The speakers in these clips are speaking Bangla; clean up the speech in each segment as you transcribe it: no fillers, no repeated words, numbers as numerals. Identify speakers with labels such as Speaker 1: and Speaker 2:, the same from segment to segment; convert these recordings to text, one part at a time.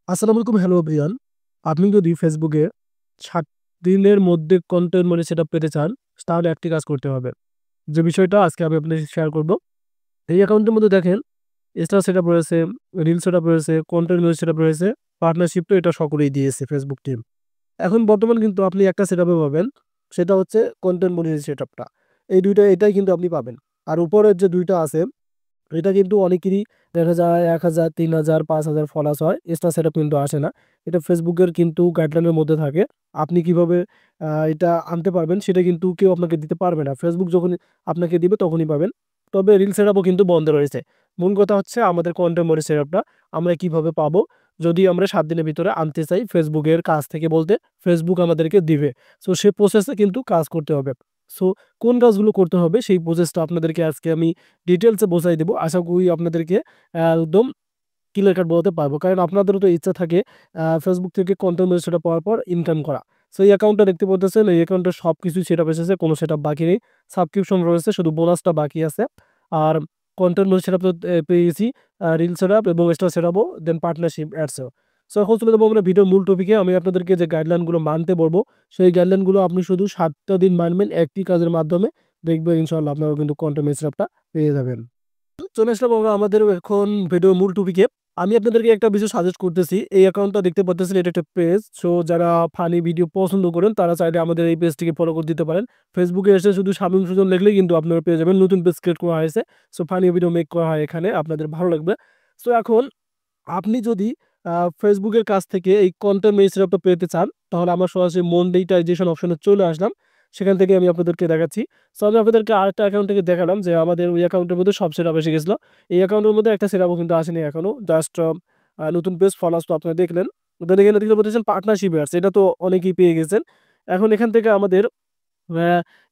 Speaker 1: আসসালামু আলাইকুম, হ্যালো এভরিওয়ান। আপনি যদি ফেসবুকে ৭ দিনের মধ্যে কন্টেন্ট সেটআপ পেতে চান, তাহলে একটি কাজ করতে হবে। যে বিষয়টা আজকে আমি আপনাদের সাথে শেয়ার করব। এই অ্যাকাউন্টের মধ্যে দেখেন স্টার সেটআপ রয়েছে, রিল সেটআপ রয়েছে, কন্টেন্ট সেটআপ রয়েছে, পার্টনারশিপ তো এটা সকলেই দিয়েছে ফেসবুক টিম। এখন বর্তমান কিন্তু আপনি একটা সেটআপে পাবেন, সেটা হচ্ছে কন্টেন্ট সেটআপটা। এটাই কিন্তু আপনি পাবেন। আর উপরের যে ২ টা আছে এটা কিন্তু অনেকেরই দেখা যায় ১,০০০, ৩,০০০, ৫,০০০ ফলোয়ার্স হয়। এক্সট্রা সেটআপ কিন্তু আসে না। এটা ফেসবুকের কিন্তু গাইডলাইনের মধ্যে থাকে। আপনি কিভাবে এটা আনতে পারবেন সেটা কিন্তু কেউ আপনাকে দিতে পারবে না। ফেসবুক যখনই আপনাকে দিবে তখনই পাবেন। তবে রিল সেটআপও কিন্তু বন্ধ রয়েছে। মূল কথা হচ্ছে আমাদের কন্টেন্ট সেটআপটা আমরা কিভাবে পাবো? যদি আমরা ৭ দিনের ভিতরে আনতে চাই ফেসবুকের কাছ থেকে বলতে ফেসবুক আমাদেরকে দিবে। সো সে প্রসেসে কিন্তু কাজ করতে হবে। সো কোন কাজগুলো করতে হবে সেই প্রসেসটা আপনাদেরকে আজকে আমি ডিটেইলসে বোঝাই দেব। আশা করি আপনাদেরকে একদম ক্লিয়ার কাট বোঝাতে পারবো। কারণ আপনাদেরও তো ইচ্ছা থাকে Facebook থেকে কন্টেন্ট সেটআপ পাওয়ার পর ইনকাম করা। সো এই অ্যাকাউন্টটা দেখতে পারতেছেন, এই অ্যাকাউন্টে সবকিছুই সেটআপ এসেছে, কোনো সেটআপ বাকি নেই। সাবস্ক্রিপশন রয়েছে, শুধু বোনাসটা বাকি আছে। আর কন্টেন্ট সেটআপ তো পেয়ে গেছি, রিল সেটআপ এবং এক্সট্রা সেটআপও, দেন পার্টনারশিপ অ্যাডসও। সো এখন চলে যাবো আমরা ভিডিওর মূল টপিকে। আমি আপনাদেরকে যে গাইডলাইনগুলো মানতে বলবো, সেই গাইডলাইনগুলো আপনি শুধু ৭ টা দিন মানবেন একটি কাজের মাধ্যমে। দেখবেন ইনশাআল্লাহ আপনারাও কিন্তু কন্টেন্ট সেটআপটা পেয়ে যাবেন। চলে আসলাম আমরা আমাদের এখন ভিডিওর মূল টপিকে। আমি আপনাদেরকে একটা বিষয় সাজেস্ট করতেছি। এই অ্যাকাউন্টটা দেখতে পাচ্ছেন, এটা একটা পেজ। সো যারা ফানি ভিডিও পছন্দ করেন তারা চাইলে আমাদের এই পেজটিকে ফলো করে দিতে পারেন। ফেসবুকে এসে শুধু শামীম সুজন লিখলেই কিন্তু আপনারা পেয়ে যাবেন। নতুন পেজ ক্রিয়েট করা হয়েছে। সো ফানি ভিডিও মেক করা হয় এখানে, আপনাদের ভালো লাগবে। সো এখন আপনি যদি ফেসবুকের কাছ থেকে এই কন্টেন্ট সেটআপটা পেতে চান, তাহলে আমরা সরাসরি মনিটাইজেশন অপশনে চলে আসলাম। সেখান থেকে আমি আপনাদেরকে দেখাচ্ছি। সো আমি আপনাদেরকে আরেকটা অ্যাকাউন্ট থেকে দেখালাম যে আমাদের ওই অ্যাকাউন্টের মধ্যে সব সেটআপ এসে গেছিল। এই অ্যাকাউন্টের মধ্যে একটা সেটআপও কিন্তু আসেনি এখনো। জাস্ট নতুন পেজ ফলোয়ার্স তো আপনারা দেখলেন। দেন এখানে দেখতে পাচ্ছেন পার্টনারশিপ অ্যাডস, এটা তো অনেকেই পেয়ে গেছেন। এখন এখান থেকে আমাদের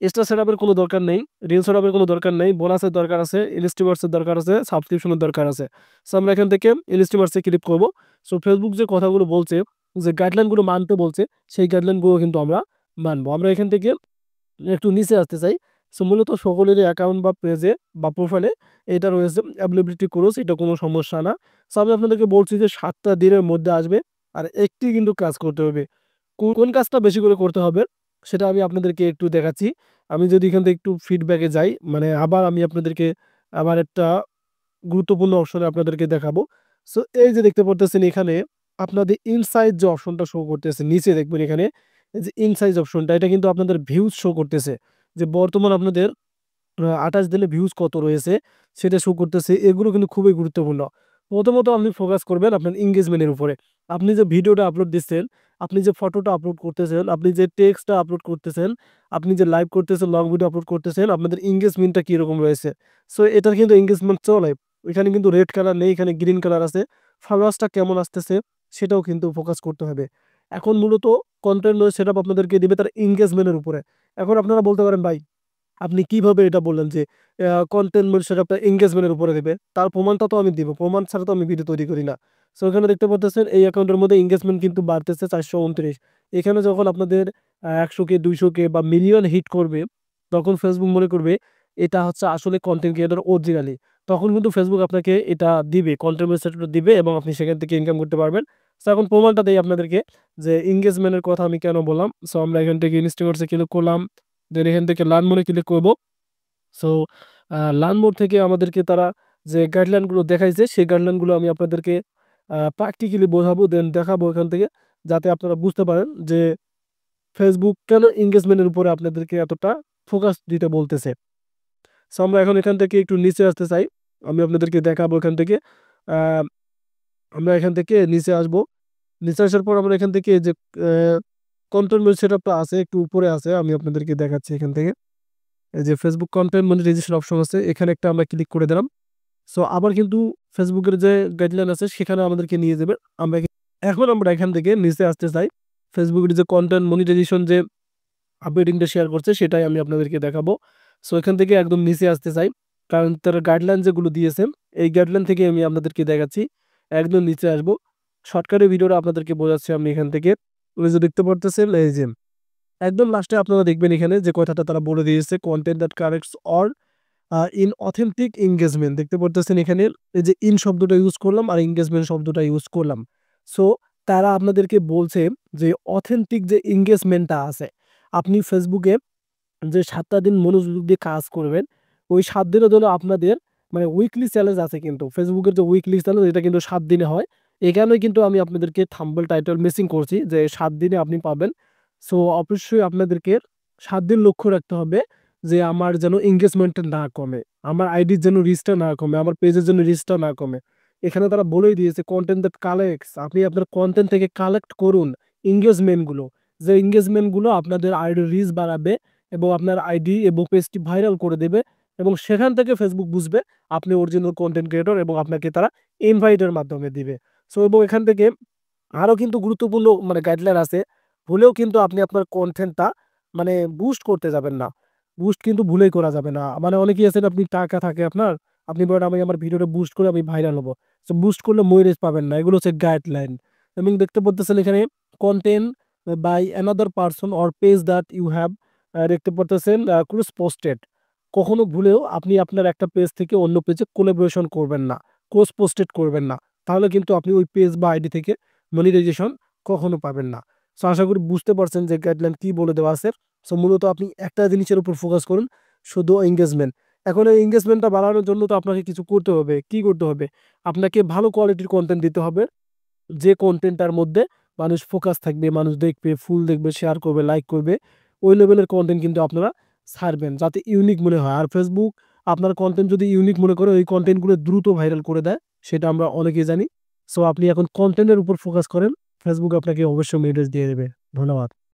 Speaker 1: এক্সট্রা সেটআপের কোনো দরকার নেই, রিল সেটআপের কোনো দরকার নেই, বোনাসের দরকার আছে, ইনস্টিমার্সের দরকার আছে, সাবস্ক্রিপশনের দরকার আছে। সো আমরা এখান থেকে ইনস্টিমার্সে ক্লিক করব। সো ফেসবুক যে কথাগুলো বলছে, যে গাইডলাইনগুলো মানতে বলছে, সেই গাইডলাইনগুলো কিন্তু আমরা মানবো। আমরা এখান থেকে একটু নিচে আসতে চাই। সো মূলত সকলেরই অ্যাকাউন্ট বা পেজে বা প্রোফাইলে এটা রয়েছে অ্যাভেলেবিলিটি ক্লোজ, এটা কোনো সমস্যা না। সো আমি আপনাদেরকে বলছি যে ৭ টা দিনের মধ্যে আসবে। আর একটি কিন্তু কাজ করতে হবে। কোন কাজটা বেশি করে করতে হবে সেটা আমি আপনাদেরকে একটু দেখাচ্ছি। আমি যদি এখান থেকে একটু ফিডব্যাকে যাই, মানে আবার আমি আপনাদেরকে আবার একটা গুরুত্বপূর্ণ অপশনে আপনাদেরকে দেখাবো। সো এই যে দেখতে পারতেছেন এখানে আপনাদের ইনসাইড যে অপশনটা শো করতেছে নিচে দেখবেন এখানে এই যে ইনসাইজ অপশনটা, এটা কিন্তু আপনাদের ভিউজ শো করতেছে যে বর্তমান আপনাদের ২৮ দিনে ভিউজ কত রয়েছে সেটা শো করতেছে। এগুলো কিন্তু খুবই গুরুত্বপূর্ণ। প্রথমত আপনি ফোকাস করবেন আপনার এনগেজমেন্টের উপরে। আপনি যে ভিডিওটা আপলোড দিচ্ছেন, আপনি যে ফটোটা আপলোড করতেছেন, আপনি যে টেক্সটটা আপলোড করতেছেন, আপনি যে লাইভ করতেছেন, লং ভিডিও আপলোড করতেছেন, আপনাদের এনগেজমেন্টটা কিরকম রয়েছে। সো এটার কিন্তু এনগেজমেন্ট চলে। এখানে কিন্তু রেড কালার নেই, এখানে গ্রিন কালার আছে। ফলোয়ার্সটা কেমন আসতেছে সেটাও কিন্তু ফোকাস করতে হবে। এখন মূলত কন্টেন্ট সেটআপ আপনাদেরকে দিবে তার এনগেজমেন্টের উপরে। এখন আপনারা বলতে পারেন, ভাই আপনি কিভাবে এটা বললেন যে কনটেন্ট সেটআপটা এনগেজমেন্টের উপরে দিবে? তার প্রমাণটা তো আমি দিব। প্রমাণ ছাড়া তো আমি ভিডিও তৈরি করি না। সো এখানে দেখতে পারতেছেন এই অ্যাকাউন্টের মধ্যে এনগেজমেন্ট কিন্তু বাড়তেছে ৪২৯। এখানে যখন আপনাদের ১০০ কে ২০০ কে বা মিলিয়ন হিট করবে, তখন ফেসবুক মনে করবে এটা হচ্ছে আসলে কনটেন্ট ক্রিয়েটর অরিজিনালি। তখন কিন্তু ফেসবুক আপনাকে এটা দিবে, কনটেন্ট সেটআপটা দিবে এবং আপনি সেখান থেকে ইনকাম করতে পারবেন। সো এখন প্রমাণটা দেই আপনাদেরকে যে এনগেজমেন্টের কথা আমি কেন বললাম। সো আমরা এখান থেকে ইনস্টিমার্টস এ ক্লিক করলাম। দেন এখান থেকে লার্ন মোরে ক্লিক করব। সো লার্ন মোর থেকে আমাদেরকে তারা যে গাইডলাইনগুলো দেখাইছে সেই গাইডলাইনগুলো আমি আপনাদেরকে প্র্যাকটিক্যালি বোঝাবো, দেন দেখাবো এখান থেকে, যাতে আপনারা বুঝতে পারেন যে ফেসবুক কেন এনগেজমেন্টের উপরে আপনাদেরকে এতটা ফোকাস দিতে বলতেছে। সো আমরা এখন এখান থেকে একটু নিচে আসতে চাই। আমি আপনাদেরকে দেখাবো এখান থেকে। আহ, আমরা এখান থেকে নিচে আসবো। নিচে আসার পর আমরা এখান থেকে যে কন্টেন্ট সেটআপটা আছে একটু উপরে আছে, আমি আপনাদেরকে দেখাচ্ছি এখান থেকে। এই যে ফেসবুক কন্টেন্ট মনিটাইজেশন অপশন আছে, এখানে একটা আমরা ক্লিক করে দিলাম। সো আবার কিন্তু ফেসবুকের যে গাইডলাইন আছে সেখানে আমাদেরকে নিয়ে যাবে। এখন আমরা এখান থেকে নিচে আসতে চাই। ফেসবুকের যে কন্টেন্ট মনিটাইজেশন যে আপডেটিংটা শেয়ার করছে সেটাই আমি আপনাদেরকে দেখাবো। সো এখান থেকে একদম নিচে আসতে চাই, কারণ তার গাইডলাইন যেগুলো দিয়েছে এই গাইডলাইন থেকে আমি আপনাদেরকে দেখাচ্ছি। একদম নিচে আসবো, শর্টকাটে ভিডিওটা আপনাদেরকে বোঝাচ্ছি আমি এখান থেকে। ওই যে দেখতে পারতেছেন এই যে একদম লাস্টে আপনারা দেখবেন এখানে যে কথাটা তারা বলে দিয়েছে, content that কারেক্টস or in authentic engagement. দেখতে পারতেছেন এখানে এই যে ইন শব্দটা ইউজ করলাম আর এনগেজমেন্ট শব্দটা ইউজ করলাম। সো তারা আপনাদেরকে বলছে যে অথেন্টিক যে এঙ্গেজমেন্টটা আছে, আপনি ফেসবুকে যে ৭টা দিন মনোযোগ দিয়ে কাজ করবেন, ওই ৭ দিনের জন্য আপনাদের মানে উইকলি চ্যালেঞ্জ আছে কিন্তু। ফেসবুকের যে উইকলি চ্যালেঞ্জ এটা কিন্তু ৭ দিনে হয়। এখানেই কিন্তু আমি আপনাদেরকে থাম্বনেল টাইটেল মিসিং করছি যে ৭ দিনে আপনি পাবেন। সো অবশ্যই আপনাদেরকে ৭ দিন লক্ষ্য রাখতে হবে যে আমার যেন এঙ্গেজমেন্টটা না কমে, আমার আইডির যেন রিচটা না কমে, আমার পেজের জন্য রিচটা না কমে। এখানে তারা বলেই দিয়েছে কনটেন্ট দ্যাট কালেক্টস, আপনি আপনার কনটেন্ট থেকে কালেক্ট করুন এঙ্গেজমেন্টগুলো, যে এঙ্গেজমেন্টগুলো আপনাদের আইডির রিচ বাড়াবে এবং আপনার আইডি এবং পেজটি ভাইরাল করে দেবে এবং সেখান থেকে ফেসবুক বুঝবে আপনি অরিজিনাল কন্টেন্ট ক্রিয়েটর এবং আপনাকে তারা ইনভাইটের মাধ্যমে দিবে। সো এবং এখান থেকে আরও কিন্তু গুরুত্বপূর্ণ মানে গাইডলাইন আছে। ভুলেও কিন্তু আপনি আপনার কনটেন্টটা মানে বুস্ট করতে যাবেন না। বুস্ট কিন্তু ভুলেই করা যাবে না। মানে অনেকেই আছেন আপনি টাকা থাকে আপনার, আপনি বলেন আমি আমার ভিডিওটা বুস্ট করে আমি ভাইরাল হবো। সো বুস্ট করলে মনিটাইজ পাবেন না। এগুলো হচ্ছে গাইডলাইন। এবং দেখতে পারতেছেন এখানে content by another person or page that you have, দেখতে পারতেছেন ক্রস পোস্টেড। কখনো ভুলেও আপনি আপনার একটা পেজ থেকে অন্য পেজে কোলাবোরেশন করবেন না, ক্রস পোস্টেড করবেন না। তাহলে কিন্তু আপনি ওই পেজ বা আইডি থেকে মনিটাইজেশন কখনো পাবেন না। সো আশা করি বুঝতে পারছেন যে গাইডলাইন কি বলে দেওয়া আছে। সো মূলত আপনি একটা জিনিসের উপর ফোকাস করুন, শুধু এঙ্গেজমেন্ট। এখন এই এঙ্গেজমেন্টটা বাড়ানোর জন্য তো আপনাকে কিছু করতে হবে। কি করতে হবে? আপনাকে ভালো কোয়ালিটির কনটেন্ট দিতে হবে। যে কনটেন্টটার মধ্যে মানুষ ফোকাস থাকবে, মানুষ দেখবে, ফুল দেখবে, শেয়ার করবে, লাইক করবে। ওই লেভেলের কনটেন্ট কিন্তু আপনারা ছাড়বেন যাতে ইউনিক মনে হয়। আর ফেসবুক আপনার কনটেন্ট যদি ইউনিক মনে করে ওই কনটেন্টগুলো দ্রুত ভাইরাল করে দেয়, সেটা আমরা অনেকেই জানি। সো আপনি এখন কনটেন্টের উপর ফোকাস করেন, ফেসবুক আপনাকে অবশ্যই মেসেজ দিয়ে দেবে। ধন্যবাদ।